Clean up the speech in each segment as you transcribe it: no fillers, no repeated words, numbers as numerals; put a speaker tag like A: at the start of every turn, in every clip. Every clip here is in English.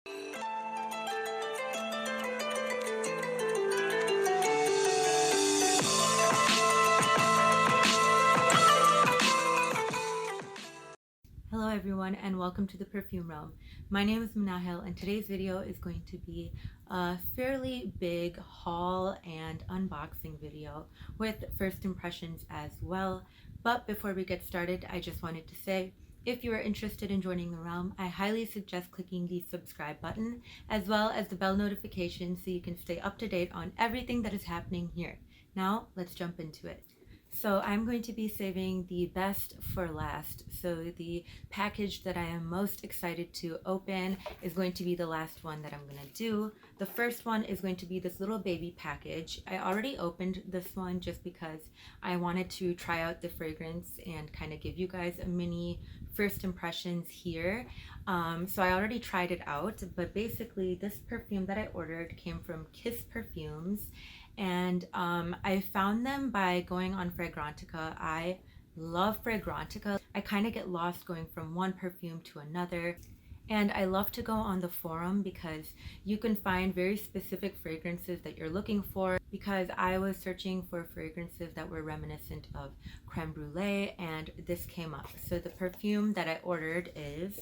A: Hello everyone and welcome to the Perfume Realm. My name is Manahel and today's video is going to be a fairly big haul and unboxing video with first impressions as well. But before we get started, I just wanted to say, if you are interested in joining the realm, I highly suggest clicking the subscribe button as well as the bell notification so you can stay up to date on everything that is happening here. Now let's jump into it. So I'm going to be saving the best for last. So the package that I am most excited to open is going to be the last one that I'm going to do. The first one is going to be this little baby package. I already opened this one just because I wanted to try out the fragrance and kind of give you guys a mini first impressions here. So I already tried it out, but basically this perfume that I ordered came from Kyse Perfumes. And I found them by going on Fragrantica. I love Fragrantica. I kind of get lost going from one perfume to another. And I love to go on the forum because you can find very specific fragrances that you're looking for, because I was searching for fragrances that were reminiscent of creme brulee and this came up. So the perfume that I ordered is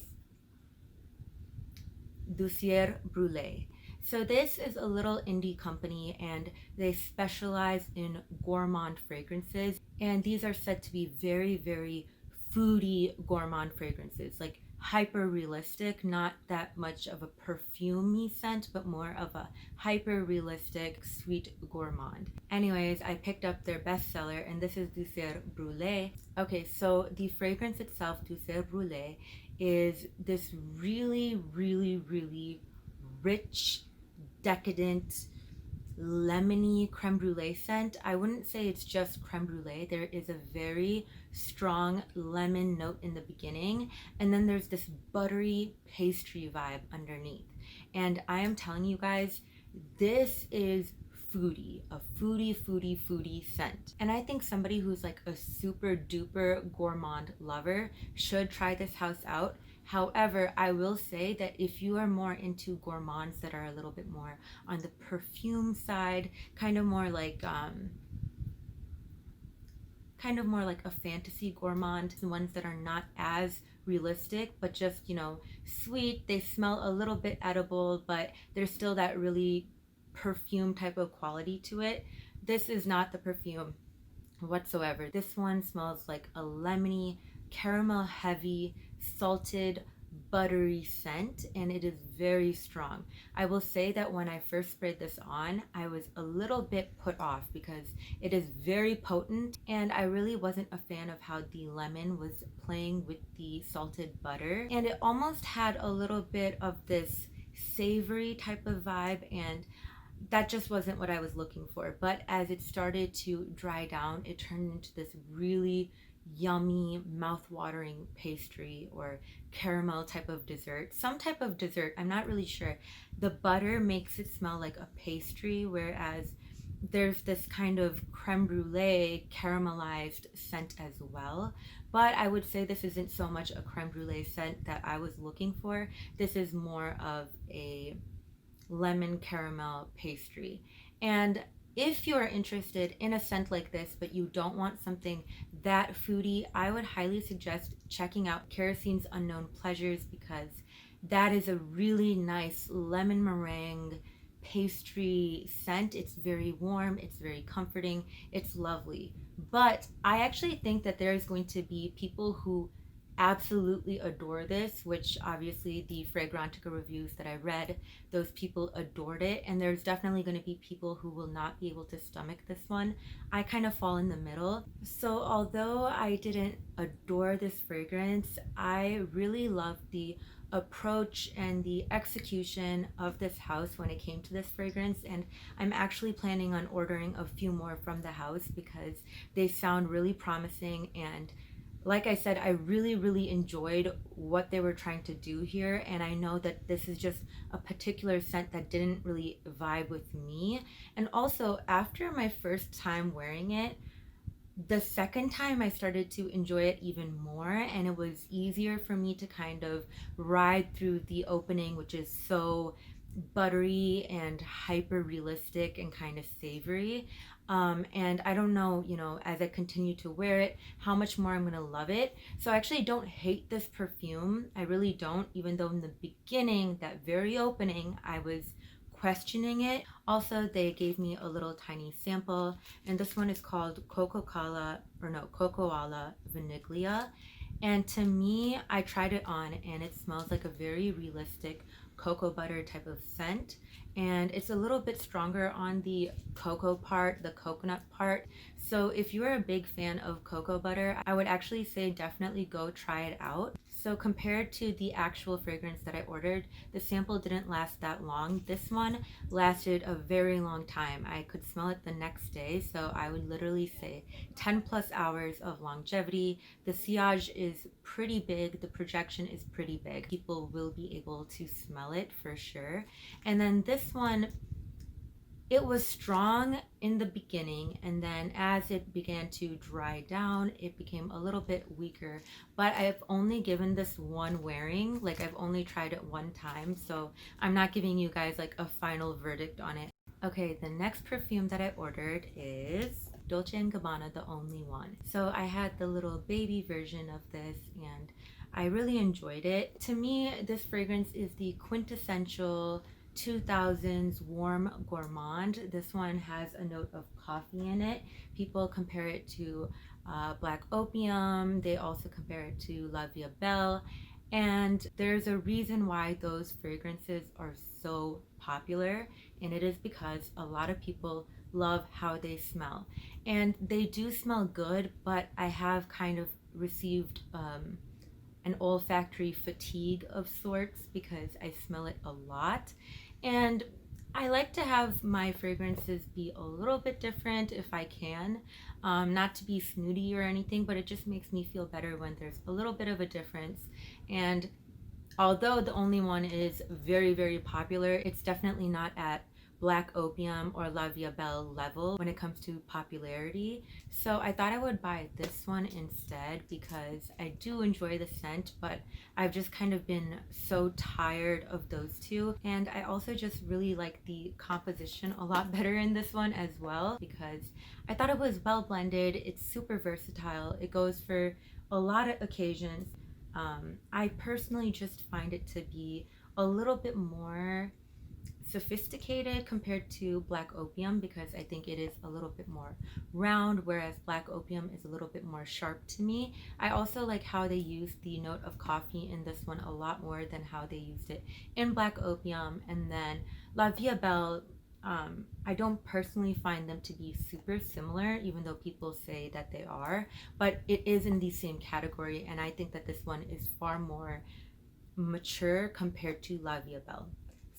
A: Dossier Brule. So this is a little indie company and they specialize in gourmand fragrances, and these are said to be very, very foodie gourmand fragrances, like hyper realistic, not that much of a perfumey scent, but more of a hyper realistic sweet gourmand. Anyways, I picked up their bestseller and this is Douceur Brule. Okay, so the fragrance itself, Douceur Brule, is this really, really, really rich, decadent, lemony creme brulee scent. I wouldn't say it's just creme brulee. There is a very strong lemon note in the beginning, and then there's this buttery pastry vibe underneath. And I am telling you guys, this is a foodie scent. And I think somebody who's like a super duper gourmand lover should try this house out. However, I will say that if you are more into gourmands that are a little bit more on the perfume side, kind of more like a fantasy gourmand, the ones that are not as realistic but just, you know, sweet, they smell a little bit edible, but there's still that really perfume type of quality to it. This is not the perfume whatsoever. This one smells like a lemony, caramel heavy, salted, buttery scent, and it is very strong. I will say that when I first sprayed this on, I was a little bit put off because it is very potent, and I really wasn't a fan of how the lemon was playing with the salted butter, and it almost had a little bit of this savory type of vibe, and that just wasn't what I was looking for. But as it started to dry down, it turned into this really yummy, mouth-watering pastry or caramel type of dessert. Some type of dessert, I'm not really sure. The butter makes it smell like a pastry, whereas there's this kind of creme brulee caramelized scent as well. But I would say this isn't so much a creme brulee scent that I was looking for. This is more of a lemon caramel pastry. And if you're interested in a scent like this but you don't want something that foodie, I would highly suggest checking out Kerosene's Unknown Pleasures, because that is a really nice lemon meringue pastry scent. It's very warm, it's very comforting, it's lovely. But I actually think that there is going to be people who absolutely adore this, which obviously the Fragrantica reviews that I read, those people adored it, and there's definitely going to be people who will not be able to stomach this one. I kind of fall in the middle. So although I didn't adore this fragrance, I really loved the approach and the execution of this house when it came to this fragrance, and I'm actually planning on ordering a few more from the house because they sound really promising. And like I said, I really enjoyed what they were trying to do here, and I know that this is just a particular scent that didn't really vibe with me. And also, after my first time wearing it, The second time I started to enjoy it even more, and it was easier for me to kind of ride through the opening, which is so buttery and hyper realistic and kind of savory. And I don't know, you know, as I continue to wear it, how much more I'm gonna love it. So I actually don't hate this perfume. I really don't, even though in the beginning, that very opening, I was questioning it. Also, they gave me a little tiny sample, and this one is called Coca-Cola, or no, Cocoala Vaniglia. And to me, I tried it on and it smells like a very realistic cocoa butter type of scent. And it's a little bit stronger on the cocoa part, the coconut part. So if you're a big fan of cocoa butter, I would actually say definitely go try it out. So compared to the actual fragrance that I ordered, the sample didn't last that long. This one lasted a very long time. I could smell it the next day, so I would literally say 10 plus hours of longevity. The sillage is pretty big, the projection is pretty big. People will be able to smell it for sure. And then this one, it was strong in the beginning, and then as it began to dry down, it became a little bit weaker. But I've only given this one wearing, like I've only tried it one time, so I'm not giving you guys like a final verdict on it. Okay, the next perfume that I ordered is Dolce&Gabbana The Only One. So I had the little baby version of this and I really enjoyed it. To me, this fragrance is the quintessential 2000s warm gourmand. This one has a note of coffee in it. People compare it to Black Opium. They also compare it to La Vie Belle. And there's a reason why those fragrances are so popular, and it is because a lot of people love how they smell. And they do smell good, but I have kind of received an olfactory fatigue of sorts because I smell it a lot. And I like to have my fragrances be a little bit different if I can. Not to be snooty or anything, but it just makes me feel better when there's a little bit of a difference. And although The Only One is very, very popular, it's definitely not at Black Opium or La Vie Belle level when it comes to popularity. So I thought I would buy this one instead because I do enjoy the scent, but I've just kind of been so tired of those two. And I also just really like the composition a lot better in this one as well because I thought it was well blended. It's super versatile. It goes for a lot of occasions. I personally just find it to be a little bit more sophisticated compared to Black Opium because I think it is a little bit more round, whereas Black Opium is a little bit more sharp to me. I also like how they used the note of coffee in this one a lot more than how they used it in Black Opium. And then La Vie Belle, I don't personally find them to be super similar, even though people say that they are, but it is in the same category, and I think that this one is far more mature compared to La Vie Belle.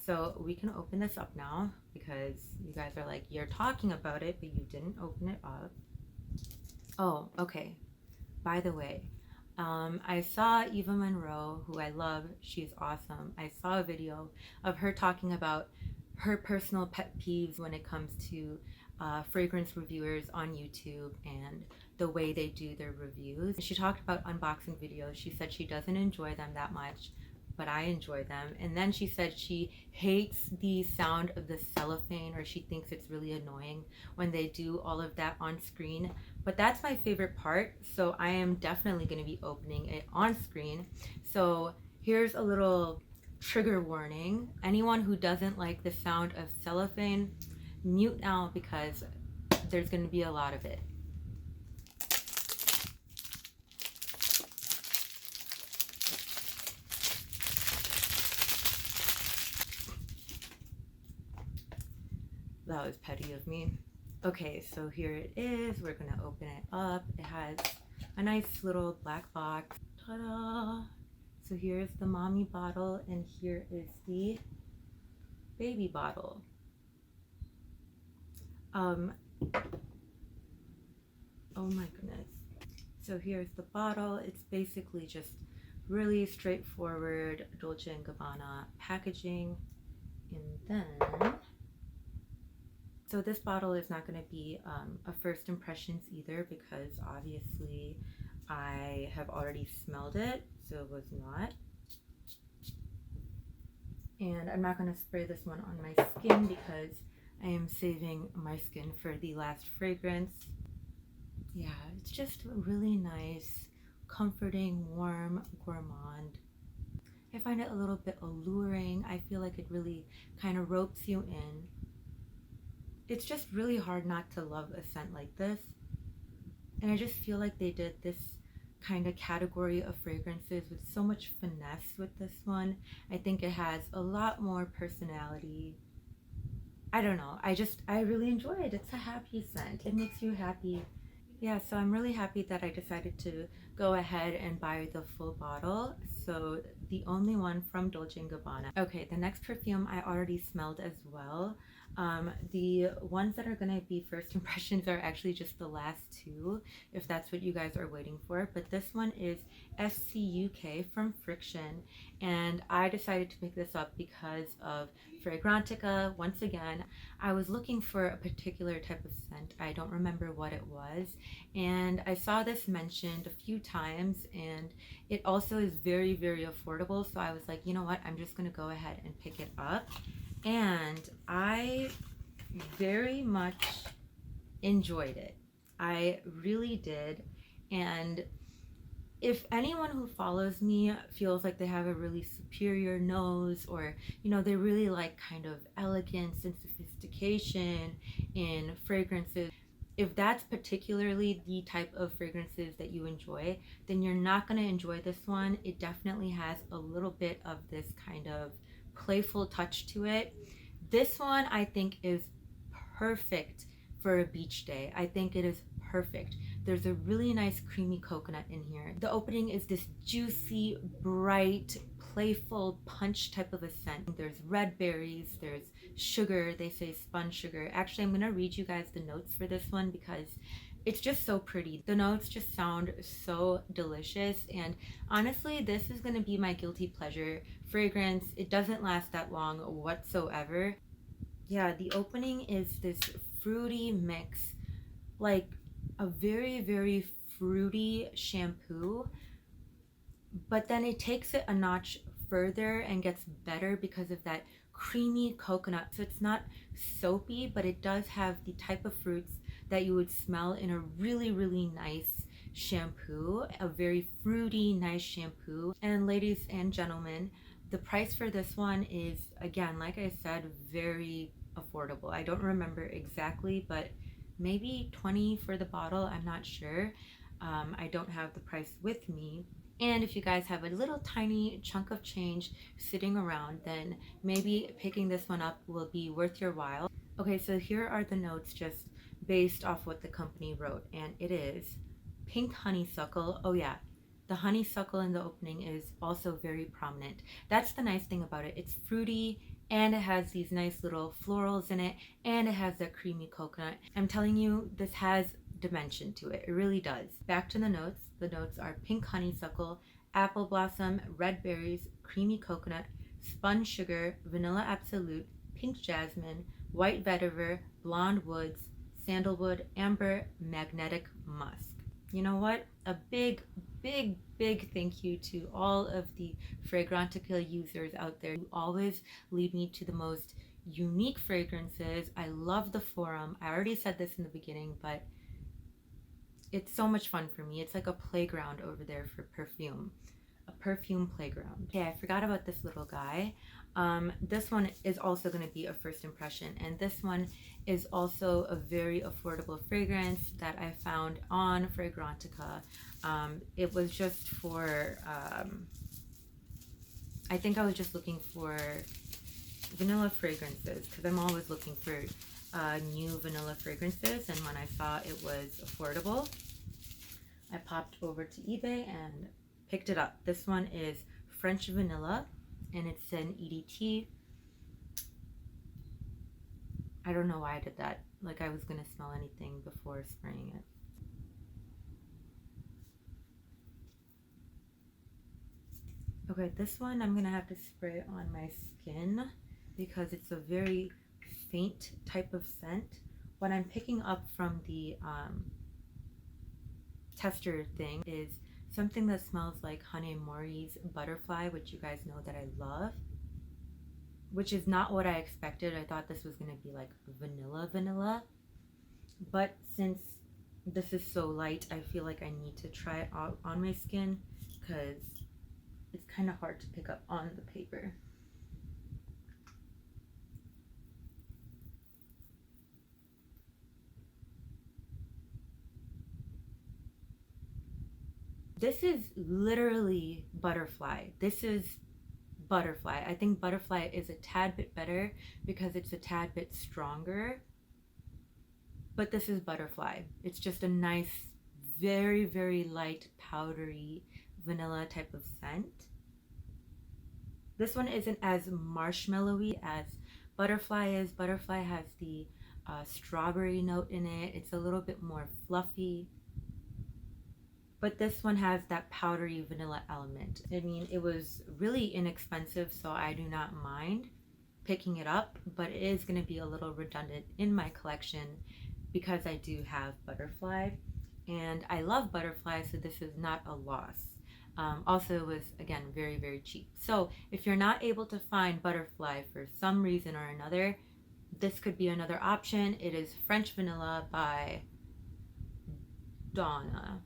A: So we can open this up now because you guys are like, you're talking about it, but you didn't open it up. Oh, okay. By the way, I saw Eva Monroe, who I love. She's awesome. I saw a video of her talking about her personal pet peeves when it comes to fragrance reviewers on YouTube and the way they do their reviews. She talked about unboxing videos. She said she doesn't enjoy them that much, but I enjoy them. And then she said she hates the sound of the cellophane, or she thinks it's really annoying when they do all of that on screen. But that's my favorite part, so I am definitely going to be opening it on screen. So here's a little trigger warning. Anyone who doesn't like the sound of cellophane, mute now because there's going to be a lot of it. That was petty of me. Okay, so here it is. We're gonna open it up. It has a nice little black box. Ta-da! So here's the mommy bottle, and here is the baby bottle. Oh my goodness. So here's the bottle. It's basically just really straightforward Dolce & Gabbana packaging. And then So this bottle is not going to be a first impressions either, because obviously I have already smelled it, so it was not. And I'm not going to spray this one on my skin because I am saving my skin for the last fragrance. Yeah, it's just really nice, comforting, warm, gourmand. I find it a little bit alluring. I feel like it really kind of ropes you in. It's just really hard not to love a scent like this. And I just feel like they did this kind of category of fragrances with so much finesse with this one. I think it has a lot more personality. I don't know. I really enjoy it. It's a happy scent. It makes you happy. Yeah, so I'm really happy that I decided to go ahead and buy the full bottle. So the only one from Dolce&Gabbana. Okay, the next perfume I already smelled as well. The ones that are going to be first impressions are actually just the last two, if that's what you guys are waiting for. But this one is SCUK from Friction, and I decided to pick this up because of Fragrantica. Once again, I was looking for a particular type of scent. I don't remember what it was, and I saw this mentioned a few times, and it also is very, very affordable. So I was like, you know what, I'm just going to go ahead and pick it up. And I very much enjoyed it. I really did. And if anyone who follows me feels like they have a really superior nose, or they really like kind of elegance and sophistication in fragrances, if that's particularly the type of fragrances that you enjoy, then you're not going to enjoy this one. It definitely has a little bit of this kind of playful touch to it. This one I think is perfect for a beach day. I think it is perfect. There's a really nice creamy coconut in here. The opening is this juicy, bright, playful punch type of a scent. There's red berries, there's sugar, they say spun sugar. Actually, I'm gonna read you guys the notes for this one because it's just so pretty. The notes just sound so delicious, and honestly, this is gonna be my guilty pleasure fragrance. It doesn't last that long whatsoever. Yeah, the opening is this fruity mix, like a very, very fruity shampoo, but then it takes it a notch further and gets better because of that creamy coconut. So it's not soapy, but it does have the type of fruits that you would smell in a really, really nice shampoo, a very fruity, nice shampoo. And ladies and gentlemen, the price for this one is, again, like I said, very affordable. I don't remember exactly, but maybe 20 for the bottle. I'm not sure. I don't have the price with me. And if you guys have a little tiny chunk of change sitting around, then maybe picking this one up will be worth your while. Okay, so here are the notes just based off what the company wrote, and it is pink honeysuckle. Oh yeah, the honeysuckle in the opening is also very prominent. That's the nice thing about it. It's fruity, and it has these nice little florals in it, and it has that creamy coconut. I'm telling you, this has dimension to it. It really does. Back to the notes. The notes are pink honeysuckle, apple blossom, red berries, creamy coconut, spun sugar, vanilla absolute, pink jasmine, white vetiver, blonde woods, sandalwood, amber, magnetic musk. You know what? A big, big, big thank you to all of the Fragrantica users out there. You always lead me to the most unique fragrances. I love the forum. I already said this in the beginning, but it's so much fun for me. It's like a playground over there for perfume. A perfume playground. Okay, I forgot about this little guy. This one is also going to be a first impression, and this one is also a very affordable fragrance that I found on Fragrantica. It was just for, I think I was just looking for vanilla fragrances because I'm always looking for new vanilla fragrances, and when I saw it was affordable, I popped over to eBay and picked it up. This one is French Vanilla, and it's an EDT. I don't know why I did that. Like I was gonna smell anything before spraying it. Okay, this one I'm gonna have to spray on my skin because it's a very faint type of scent. What I'm picking up from the tester thing is something that smells like Honey Mori's Butterfly, which you guys know that I love, which is not what I expected. I thought this was going to be like vanilla, but since this is so light, I feel like I need to try it out on my skin because it's kind of hard to pick up on the paper. This is literally Butterfly. This is Butterfly. I think Butterfly is a tad bit better because it's a tad bit stronger. But this is Butterfly. It's just a nice, very, very light, powdery, vanilla type of scent. This one isn't as marshmallowy as Butterfly is. Butterfly has the strawberry note in it. It's a little bit more fluffy. But this one has that powdery vanilla element. I mean, it was really inexpensive, so I do not mind picking it up, but it is going to be a little redundant in my collection because I do have Butterfly, and I love Butterfly, so this is not a loss. Also, it was, again, very, very cheap. So if you're not able to find Butterfly for some reason or another, this could be another option. It is French Vanilla by Donna.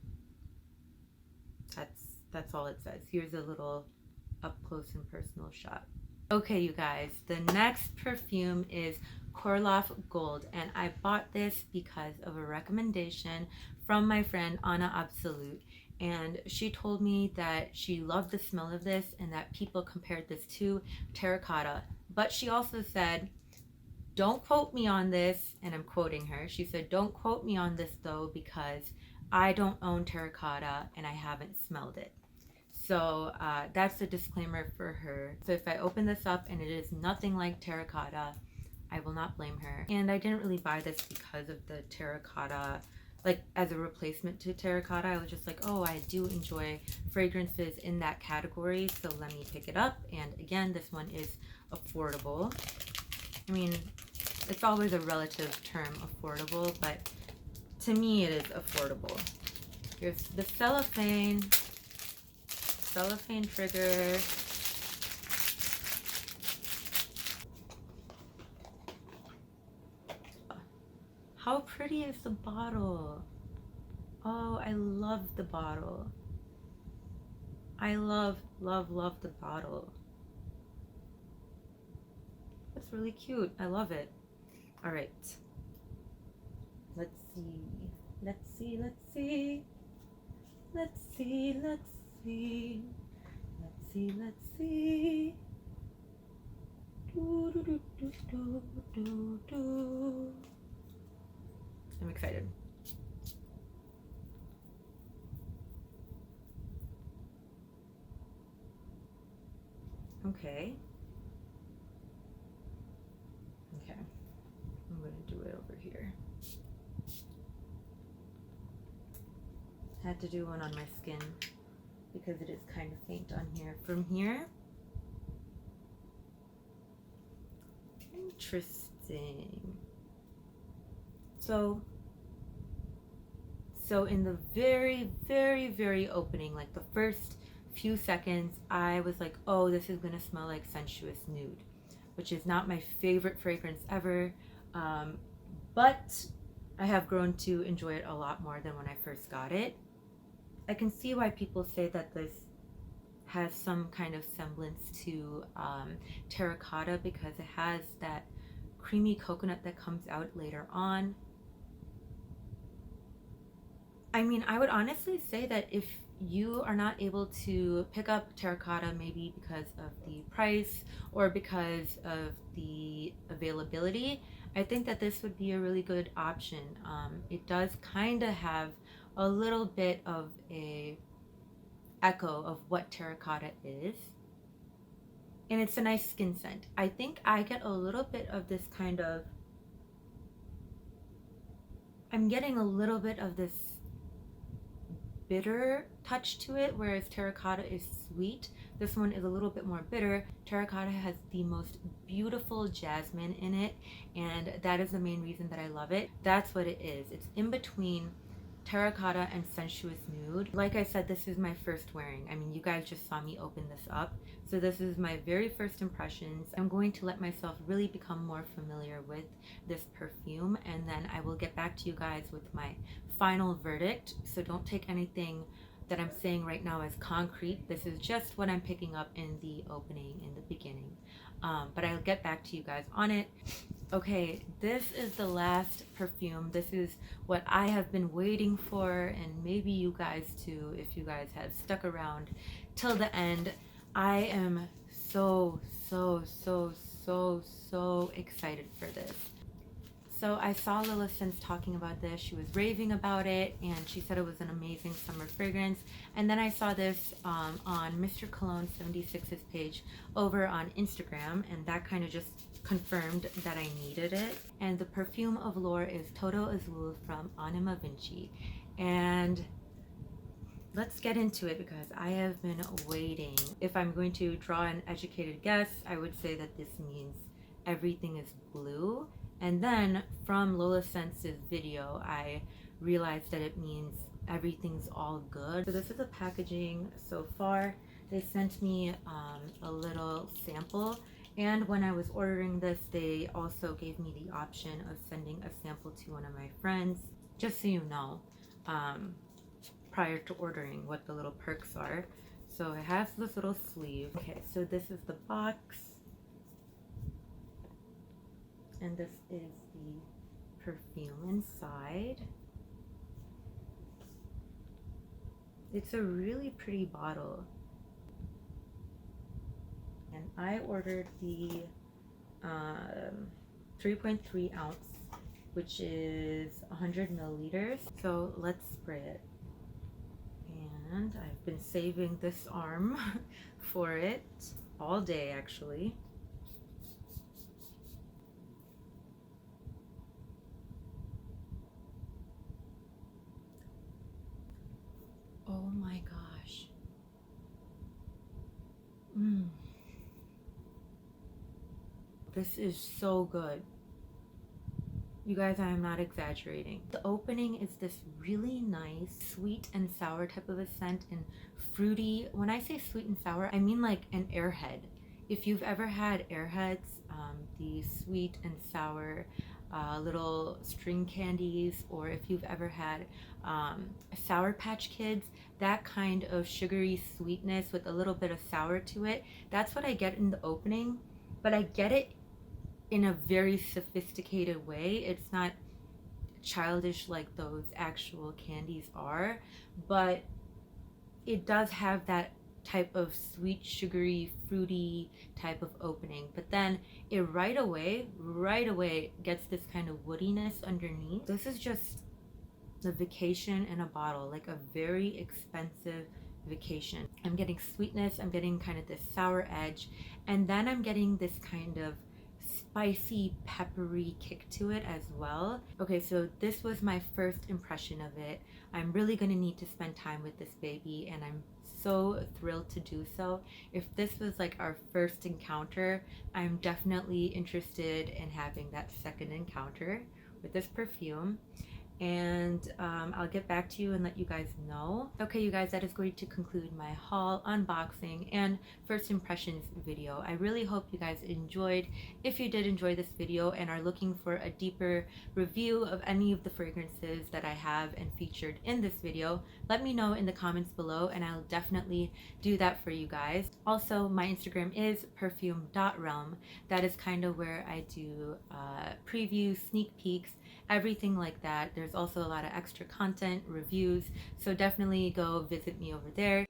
A: That's all it says. Here's a little up close and personal shot. Okay, you guys, the next perfume is Corloff Gold, and I bought this because of a recommendation from my friend Anna Absolute, and she told me that she loved the smell of this and that people compared this to Terracotta. But she also said, don't quote me on this, and I'm quoting her. She said, don't quote me on this though, because I don't own Terracotta and I haven't smelled it. So that's a disclaimer for her. So if I open this up and it is nothing like Terracotta, I will not blame her. And I didn't really buy this because of the Terracotta, like as a replacement to Terracotta. I was just like, oh, I do enjoy fragrances in that category, so let me pick it up. And again, this one is affordable. I mean, it's always a relative term, affordable, but to me it is affordable. Here's the cellophane trigger. How pretty is the bottle? Oh, I love the bottle. I love the bottle. That's really cute. I love it. All right. Let's see. Let's see. Let's see. Let's see. Let's see. Let's see. Let's see. Do, do, do, do, do, do, do. I'm excited. Okay. Okay. I'm going to do it over here. Had to do one on my skin because it is kind of faint on here. From here. Interesting. So in the very, very, very opening, like the first few seconds, I was like, oh, this is gonna smell like sensuous nude, which is not my favorite fragrance ever, but I have grown to enjoy it a lot more than when I first got it. I can see why people say that this has some kind of semblance to Terracotta because it has that creamy coconut that comes out later on. I mean, I would honestly say that if you are not able to pick up Terracotta, maybe because of the price or because of the availability, I think that this would be a really good option. It does kind of have a little bit of a echo of what Terracotta is, and it's a nice skin scent. I think I get a little bit of this kind of, I'm getting a little bit of this bitter touch to it, whereas Terracotta is sweet. This one is a little bit more bitter. Terracotta has the most beautiful jasmine in it, and that is the main reason that I love it. That's what it is. It's in between terracotta and sensuous nude. Like I said, this is my first wearing. I mean, you guys just saw me open this up. So this is my very first impressions. I'm going to let myself really become more familiar with this perfume, and then I will get back to you guys with my final verdict. So don't take anything that I'm saying right now as concrete. This is just what I'm picking up in the opening, in the beginning. But I'll get back to you guys on it. Okay, this is the last perfume. This is what I have been waiting for, and maybe you guys too, if you guys have stuck around till the end. I am so excited for this. So I saw Lillicent's talking about this. She was raving about it, and she said it was an amazing summer fragrance. And then I saw this on Mr. Cologne 76's page over on Instagram, and that kind of just confirmed that I needed it. And the perfume of lore is Toto Azul from Anima Vinci. And let's get into it because I have been waiting. If I'm going to draw an educated guess, I would say that this means everything is blue. And then from Lola Sense's video, I realized that it means everything's all good. So this is the packaging so far. They sent me a little sample. And when I was ordering this, they also gave me the option of sending a sample to one of my friends, just so you know, prior to ordering, what the little perks are. So it has this little sleeve. Okay, so this is the box. And this is the perfume inside. It's a really pretty bottle. And I ordered the 3.3 ounce, which is 100 milliliters. So let's spray it. And I've been saving this arm for it all day, actually. Oh my gosh. This is so good. You guys, I am not exaggerating. The opening is this really nice sweet and sour type of a scent, and fruity. When I say sweet and sour, I mean like an Airhead. If you've ever had Airheads, the sweet and sour little string candies, or if you've ever had Sour Patch Kids, that kind of sugary sweetness with a little bit of sour to it, that's what I get in the opening. But I get it in a very sophisticated way. It's not childish like those actual candies are, but it does have that type of sweet, sugary, fruity type of opening. But then it right away gets this kind of woodiness underneath. This is just the vacation in a bottle, like a very expensive vacation. I'm getting sweetness, I'm getting kind of this sour edge, and then I'm getting this kind of spicy, peppery kick to it as well. Okay, so this was my first impression of it. I'm really gonna need to spend time with this baby, and I'm so thrilled to do so. If this was like our first encounter, I'm definitely interested in having that second encounter with this perfume. And I'll get back to you and let you guys know. Okay, you guys, that is going to conclude my haul, unboxing, and first impressions video. I really hope you guys enjoyed. If you did enjoy this video and are looking for a deeper review of any of the fragrances that I have and featured in this video, let me know in the comments below, and I'll definitely do that for you guys. Also, my Instagram is perfume.realm. That is kind of where I do previews, sneak peeks, everything like that. There's also a lot of extra content, reviews, so definitely go visit me over there.